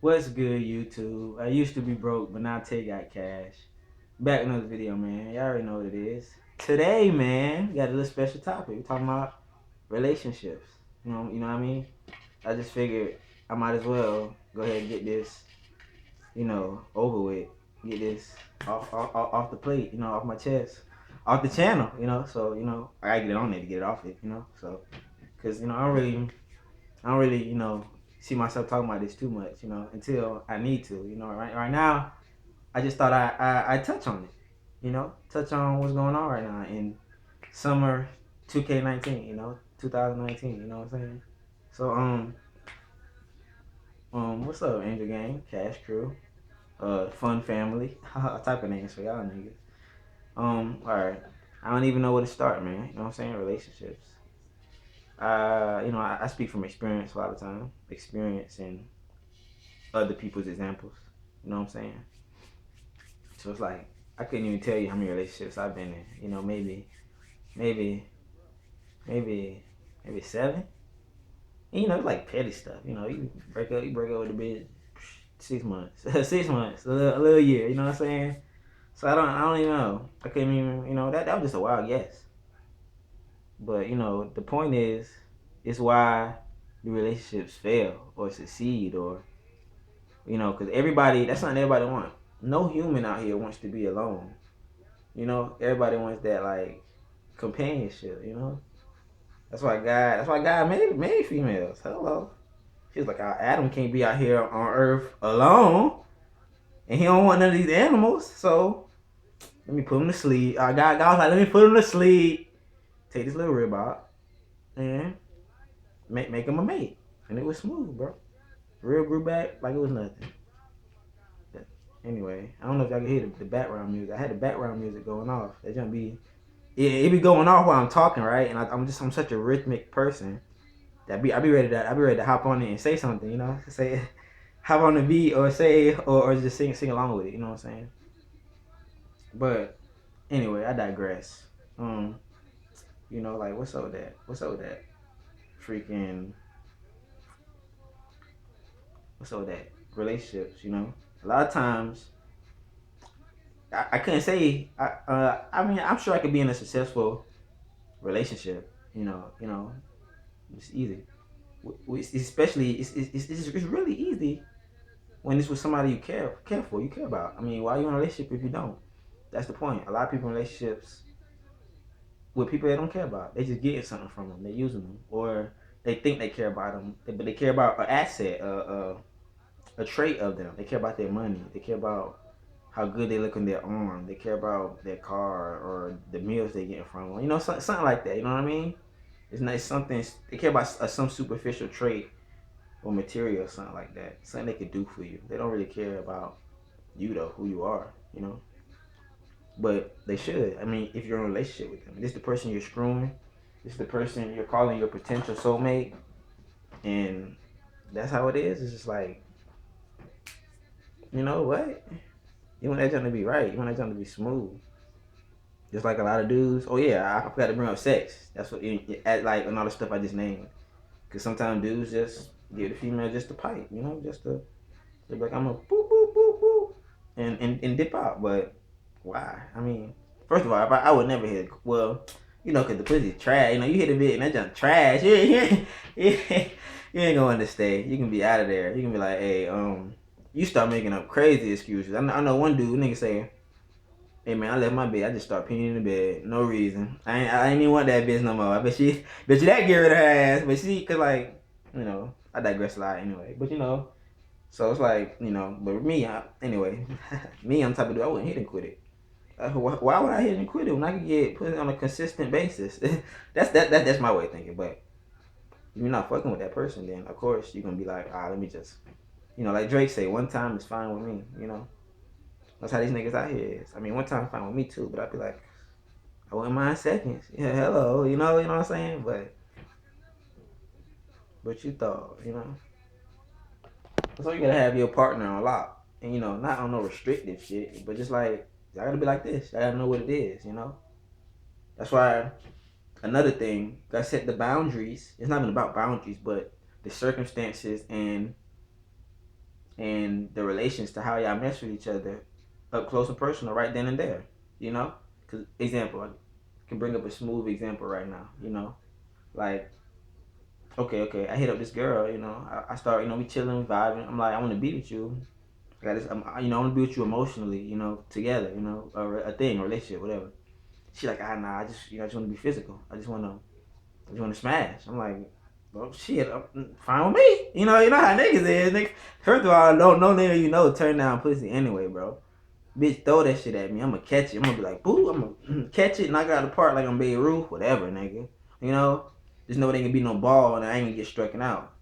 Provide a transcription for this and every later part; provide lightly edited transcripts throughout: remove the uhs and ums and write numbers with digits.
What's good, YouTube? I used to be broke, but now Tae got cash. Back in another video, man. Y'all already know what it is. Today, man, we got a little special topic. We're talking about relationships. You know what I mean? I just figured I might as well go ahead and get this, over with. Get this off the plate, off my chest, off the channel, So I gotta get it on there to get it off it. So, cause I don't really, see myself talking about this too much, until I need to. Right now, I just thought I touch on it, touch on what's going on right now in summer 2K19, 2019, you know what I'm saying? So, what's up, Angel Gang, Cash Crew, Fun Family, type of names for y'all niggas. All right, I don't even know where to start, man. You know what I'm saying? Relationships. I speak from experience a lot of time, experience and other people's examples. You know what I'm saying? So it's like I couldn't even tell you how many relationships I've been in. Maybe, maybe, maybe seven. And, it's like petty stuff. You break up with the bitch, 6 months, 6 months, a little year. You know what I'm saying? So I don't even know. I couldn't even, that was just a wild guess. But the point is, it's why the relationships fail or succeed or because that's not everybody wants. No human out here wants to be alone. Everybody wants that like companionship. That's why God made females. Hello. He was like, Adam can't be out here on Earth alone, and he don't want none of these animals. So let me put him to sleep. God was like, let me put him to sleep. Take this little rib out and make him a mate, and it was smooth, bro. Real grew back like it was nothing. Anyway, I don't know if y'all can hear the background music. I had the background music going off. It's gonna be it be going off while I'm talking, right? And I'm such a rhythmic person that I be ready to hop on it and say something, say hop on the beat or say or just sing along with it. You know what I'm saying? But anyway, I digress. Like what's up with that? What's up with that? Freaking what's up with that? Relationships, A lot of times I couldn't say I mean I'm sure I could be in a successful relationship. It's easy. Especially it's really easy when it's with somebody you care for, you care about. I mean, why are you in a relationship if you don't? That's the point. A lot of people in relationships with people they don't care about. They just getting something from them. They using them, or they think they care about them, but they care about an asset, a trait of them. They care about their money. They care about how good they look on their arm. They care about their car or the meals they getting from them. Something like that. You know what I mean? It's something they care about some superficial trait or material or something like that. Something they could do for you. They don't really care about you though, who you are. But they should. I mean, if you're in a relationship with them, this is the person you're screwing. This is the person you're calling your potential soulmate, and that's how it is. It's just like, you know what? You want that joint to be right. You want that joint to be smooth. Just like a lot of dudes. Oh yeah, I forgot to bring up sex. That's what like and all the stuff I just named. Cause sometimes dudes just give the female just a pipe, just to they're like I'm a boop boop boop boop and dip out. But why? I mean, first of all, I would never hit. Well, cause the pussy trash. You hit a bit and that junk trash. You ain't going to stay. You can be out of there. You can be like, hey, you start making up crazy excuses. I know one dude, nigga saying, hey man, I left my bed. I just start peeing in the bed, no reason. I ain't even want that bitch no more. I bet you that get rid of her ass. But cause like, I digress a lot anyway. But so it's like, but with me, anyway, me, I'm the type of dude, I wouldn't hit and quit it. Why would I hit and quit it when I could get put it on a consistent basis? That's my way of thinking. But if you're not fucking with that person, then of course you're gonna be like, let me just, like Drake say, one time is fine with me. That's how these niggas out here is. I mean, one time fine with me too, but I'd be like, I wouldn't mind seconds. Yeah, hello, you know what I'm saying? But you thought, so you gotta have your partner on lock, and not on no restrictive shit, but just like I gotta be like this. I gotta know what it is. That's why another thing, gotta set the boundaries. It's not even about boundaries, but the circumstances and and the relations to how y'all mess with each other up close and personal right then and there. You know, because example, I can bring up a smooth example right now. You know, like okay, I hit up this girl. You know, I start, we chilling, vibing. I'm like, I want to be with you. I got this, I want to be with you emotionally. Together. A thing, a relationship, whatever. She like, nah, I just want to be physical. I just want to smash. I'm like, well, shit, fine with me. You know how niggas is. Nigga. First of all, no nigga turn down pussy anyway, bro. Bitch, throw that shit at me. I'm gonna catch it. I'm gonna be like, boo. I'm gonna catch it, knock it out of the park like I'm Beirut, whatever, nigga. You know, just know it ain't gonna be no ball, and I ain't gonna get stricken out.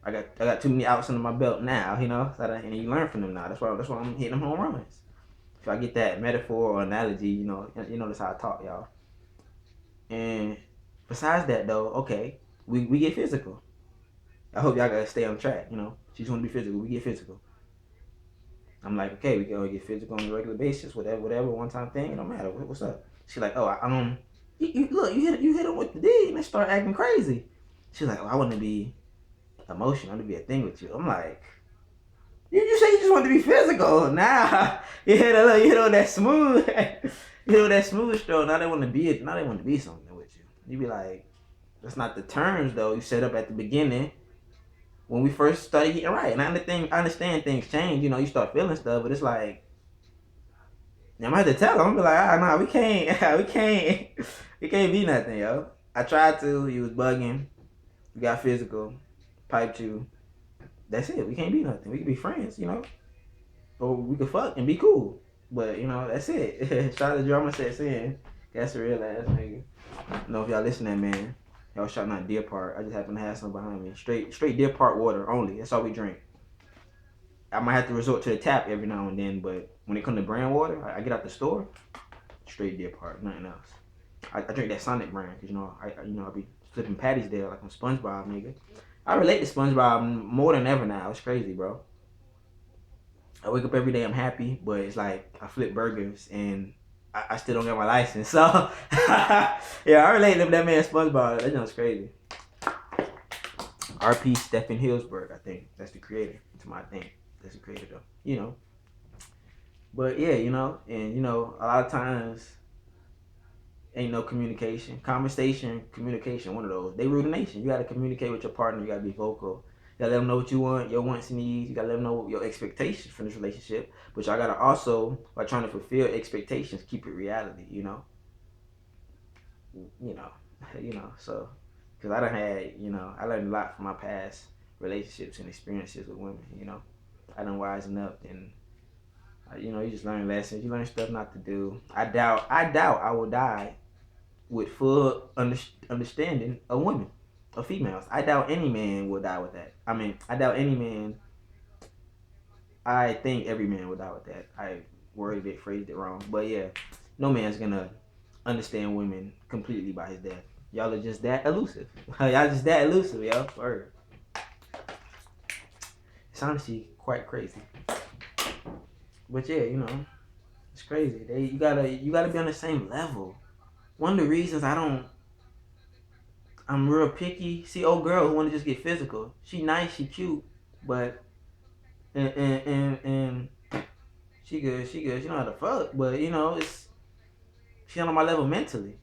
I got too many outs under my belt now. And you learn from them now. That's why I'm hitting them home runs. If I get that metaphor or analogy, that's how I talk, y'all. And besides that, though, okay, we get physical. I hope y'all gotta stay on track. She just want to be physical. We get physical. I'm like, okay, we can get physical on a regular basis, whatever, one time thing. It don't matter. What's up? She like, oh, look, you hit him with the D, and they start acting crazy. She's like, oh, I want to be emotional. I want to be a thing with you. I'm like, you say you just want to be physical. Nah, you hit on that smooth, you hit on that smooth stroke. Now they want to be it. Now they want to be something with you. You be like, that's not the terms though you set up at the beginning when we first started getting right. And I understand things change. You start feeling stuff, but it's like, I'm gonna have to tell them. I'm gonna be like, nah, we can't, we can't be nothing, yo. I tried to. He was bugging. We got physical, piped you. That's it. We can't be nothing. We can be friends. Or we could fuck and be cool. But that's it. Shout out to Drama Set saying that's a real ass nigga. I don't know if y'all listening, man. Y'all shouting out Deer Park. I just happen to have some behind me. Straight Deer Park water only. That's all we drink. I might have to resort to the tap every now and then, but when it comes to brand water, I get out the store, straight Deer Park, nothing else. I drink that Sonic brand because I be flipping patties there like I'm SpongeBob, nigga. I relate to SpongeBob more than ever now. It's crazy, bro. I wake up every day, I'm happy, but it's like I flip burgers and I still don't get my license. So yeah, I relate to that man SpongeBob. That sounds crazy. RP Stephen Hillsberg, I think that's the creator. To my thing, that's the creator though. But yeah, and a lot of times ain't no communication, conversation, communication. One of those. They rule the nation. You got to communicate with your partner. You got to be vocal. You got to let them know what you want, your wants and needs. You got to let them know your expectations from this relationship. But y'all got to also, by trying to fulfill expectations, keep it reality. You know, So, because I done had, I learned a lot from my past relationships and experiences with women. I done wisen up and you just learn lessons. You learn stuff not to do. I doubt I will die with full understanding of women, of females. I doubt any man will die with that. I mean, I doubt any man. I think every man will die with that. I worded it, phrased it wrong, but yeah, no man's gonna understand women completely by his death. Y'all are just that elusive. Y'all just that elusive, yo. Word. It's honestly quite crazy. But yeah, it's crazy. You gotta be on the same level. One of the reasons I'm real picky. See, old girl who want to just get physical. She nice, she cute, but and she good. She know how to fuck, but she not on my level mentally.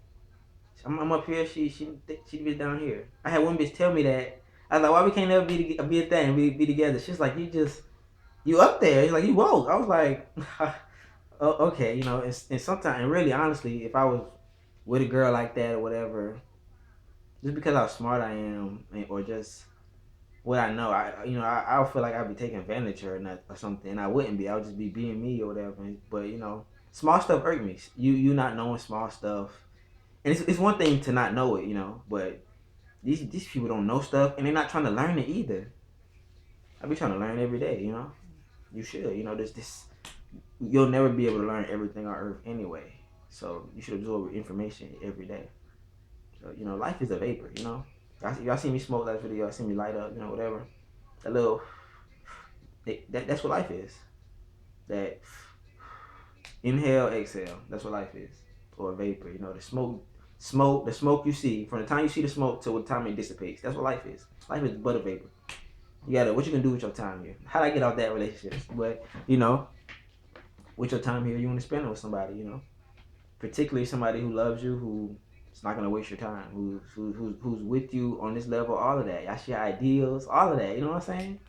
I'm up here. She be down here. I had one bitch tell me that. I was like, why we can't never be a thing, be together? She's like, you up there. She's like, you woke. I was like, oh, okay, and sometimes, and really, honestly, if I was with a girl like that or whatever, just because how smart I am, or just what I know, I feel like I'd be taking advantage of her or something. And I wouldn't be. I would just be being me or whatever. But small stuff irk me. You not knowing small stuff, and it's one thing to not know it, but these people don't know stuff, and they're not trying to learn it either. I be trying to learn every day. You should. This you'll never be able to learn everything on earth anyway. So you should absorb information every day. So life is a vapor. Y'all see me smoke that video. Y'all see me light up. Whatever. A little. That's what life is. That inhale, exhale. That's what life is. Or a vapor. The smoke you see from the time you see the smoke to the time it dissipates. That's what life is. Life is but a vapor. You gotta what you gonna do with your time here? How do I get out that relationship? But with your time here, you want to spend it with somebody. Particularly somebody who loves you, who is not gonna waste your time, who's with you on this level, all of that. Y'all share ideals, all of that. You know what I'm saying?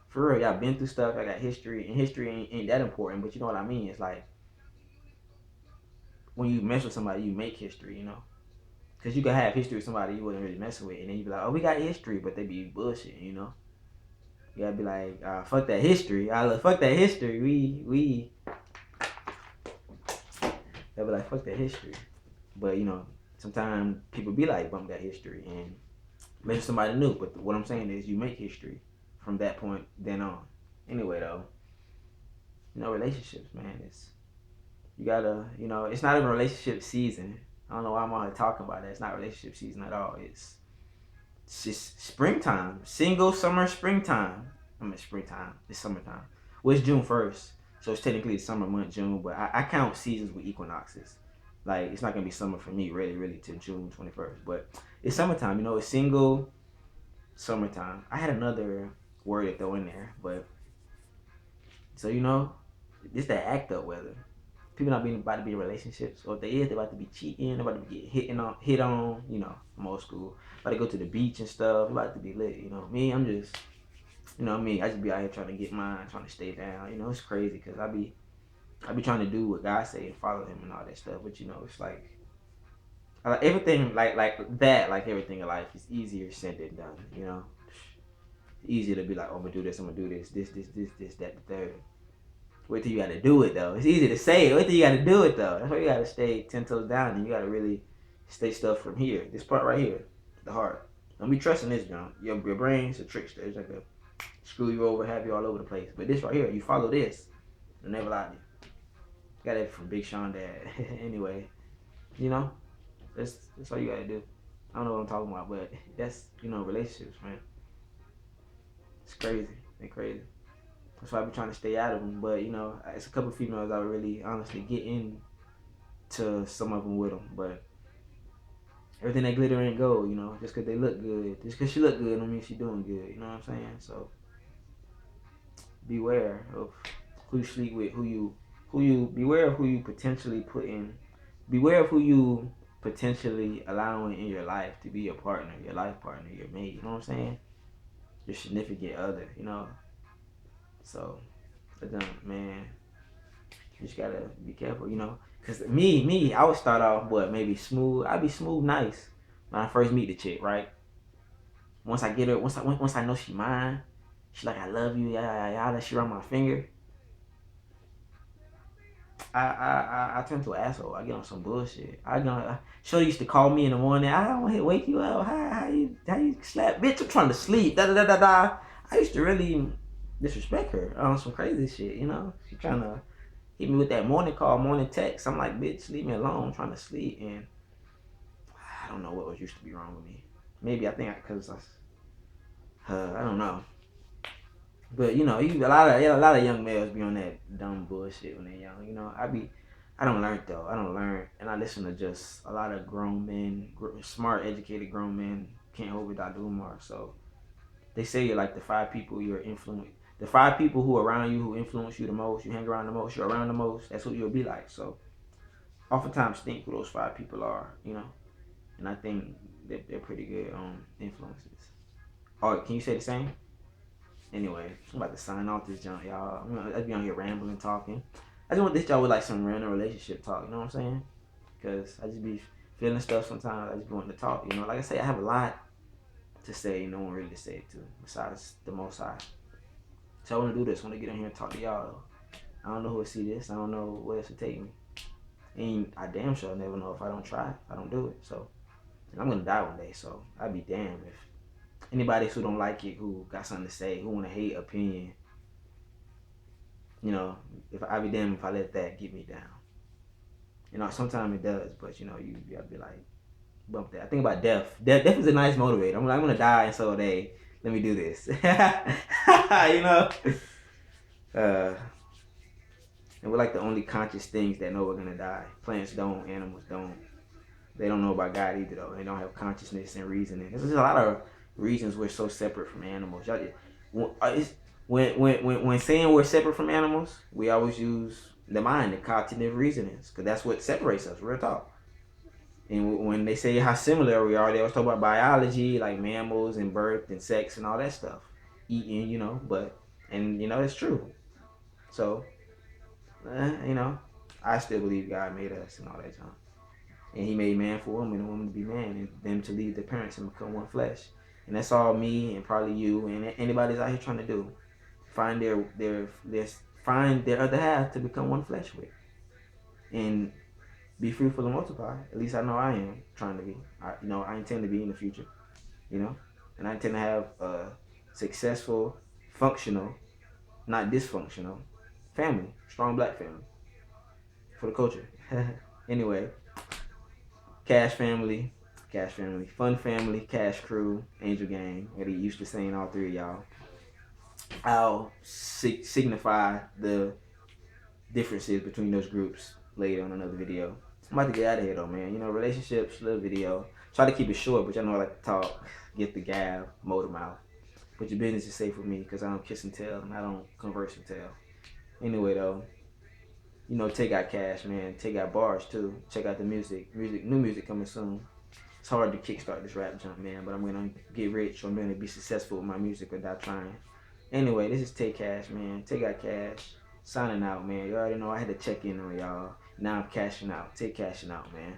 For real, y'all been through stuff. I got history, and history ain't that important. But you know what I mean? It's like when you mess with somebody, you make history. Because you can have history with somebody you wasn't really messing with, and then you be like, oh, we got history, but they be bullshit. You gotta be like, fuck that history. Fuck that history. We. They be like, fuck that history. But sometimes people be like, bump that history and maybe somebody new. But what I'm saying is, you make history from that point then on. Anyway, though, relationships, man. You gotta, it's not even relationship season. I don't know why I'm on here talking about that. It's not relationship season at all. It's just springtime, single summer springtime. I mean springtime. It's summertime. Well, it's June 1st, so it's technically the summer month, June. But I count seasons with equinoxes. Like it's not gonna be summer for me, really, till June 21st. But it's summertime. It's single summertime. I had another word to throw in there, but so it's that act up weather. People not being about to be in relationships, or if they is, they about to be cheating, they about to be hit on. I'm old school. About to go to the beach and stuff. About to be lit. Me, I'm just, me. I just be out here trying to get mine, trying to stay down. It's crazy because I be trying to do what God say and follow Him and all that stuff. But it's like everything, like that, like everything in life is easier said than done. It's easier to be like, oh, I'm gonna do this, I'm gonna do this, that, the third. Wait till you gotta do it though. It's easy to say it. Wait till you gotta do it though. That's why you gotta stay 10 toes down, and you gotta really stay stuff from here. This part right here, the heart. Don't be trusting this, John. Your brain's a trickster. It's like a screw you over, have you all over the place. But this right here, you follow this, it'll never lie to you. Got it from Big Sean Dad. Anyway, you know, that's all you gotta do. I don't know what I'm talking about, but that's relationships, man. It's crazy. They're crazy. That's why I be trying to stay out of them. But it's a couple of females I would really honestly get into some of them with them. But everything that glitter ain't gold. Just because they look good, just because she look good, don't mean she doing good. You know what I'm saying? So beware of who you sleep with, beware of who you potentially put in. Beware of who you potentially allowing in your life to be your partner, your life partner, your mate. You know what I'm saying? Your significant other. So, man, you just gotta be careful. Cause I would start off maybe smooth. I'd be smooth, nice when I first meet the chick, right? Once I get her, once I know she mine, she like I love you, yeah. That she run my finger. I turn to an asshole. I get on some bullshit. Shorty used to call me in the morning. I don't want to wake you up. How you slap, bitch? I'm trying to sleep. Da da da da da. I used to really disrespect her on some crazy shit. She trying to hit me with that morning call, morning text. I'm like, bitch, leave me alone. I'm trying to sleep, and I don't know what was used to be wrong with me. Maybe I think because I don't know. But a lot of young males be on that dumb bullshit when they're young. I don't learn though. I don't learn, and I listen to just a lot of grown men, smart, educated grown men. Can't hold without Umar. So they say you're like the five people you're influenced. The five people who are around you who influence you the most, you hang around the most, you're around the most. That's what you'll be like. So oftentimes think who those five people are. And I think they're pretty good influences. Oh, can you say the same? Anyway, I'm about to sign off this junk, y'all. I be on here rambling, talking. I just want this y'all with like some random relationship talk. You know what I'm saying? Because I just be feeling stuff sometimes. I just be wanting to talk. Like I say, I have a lot to say. No one really to say it to besides the Most High. So I want to do this. I want to get in here and talk to y'all. I don't know who will see this. I don't know where this will take me. And I damn sure never know if I don't try. If I don't do it. So, and I'm gonna die one day. So I'd be damned if anybody who don't like it, who got something to say, who want to hate opinion, if I be damned if I let that get me down. Sometimes it does, but you gotta be like, bump that. I think about death. Death is a nice motivator. I'm gonna die, and so let me do this. Uh, and we're like the only conscious things that know we're gonna die. Plants don't, animals don't. They don't know about God either, though. They don't have consciousness and reasoning. There's a lot of reasons we're so separate from animals. when saying we're separate from animals, we always use the mind, the cognitive reasonings, because that's what separates us. Real talk. And when they say how similar we are, they always talk about biology, like mammals and birth and sex and all that stuff, eating, But and it's true. So, I still believe God made us and all that junk. And He made man for woman and woman to be man, and them to leave their parents and become one flesh. And that's all me and probably you and anybody's out here trying to do. Find their find their other half to become one flesh with, and be fruitful and multiply. At least I know I am trying to be. I intend to be in the future. You know, and I intend to have a successful, functional, not dysfunctional family, strong black family for the culture. Anyway, cash family, fun family, cash crew, angel gang. What he used to saying all three of y'all. I'll signify the differences between those groups later on another video. I'm about to get out of here though, man. Relationships, little video. Try to keep it short, but y'all know I like to talk, get the gab, motor mouth. But your business is safe with me because I don't kiss and tell and I don't converse and tell. Anyway though, Tae got cash, man. Tae got bars too. Check out the music. New music coming soon. It's hard to kickstart this rap jump, man, but I'm gonna get rich. I'm gonna be successful with my music without trying. Anyway, this is Tae Cash, man. Tae got cash. Signing out, man. You already know I had to check in on y'all. Now I'm cashing out. Tae cashing out, man.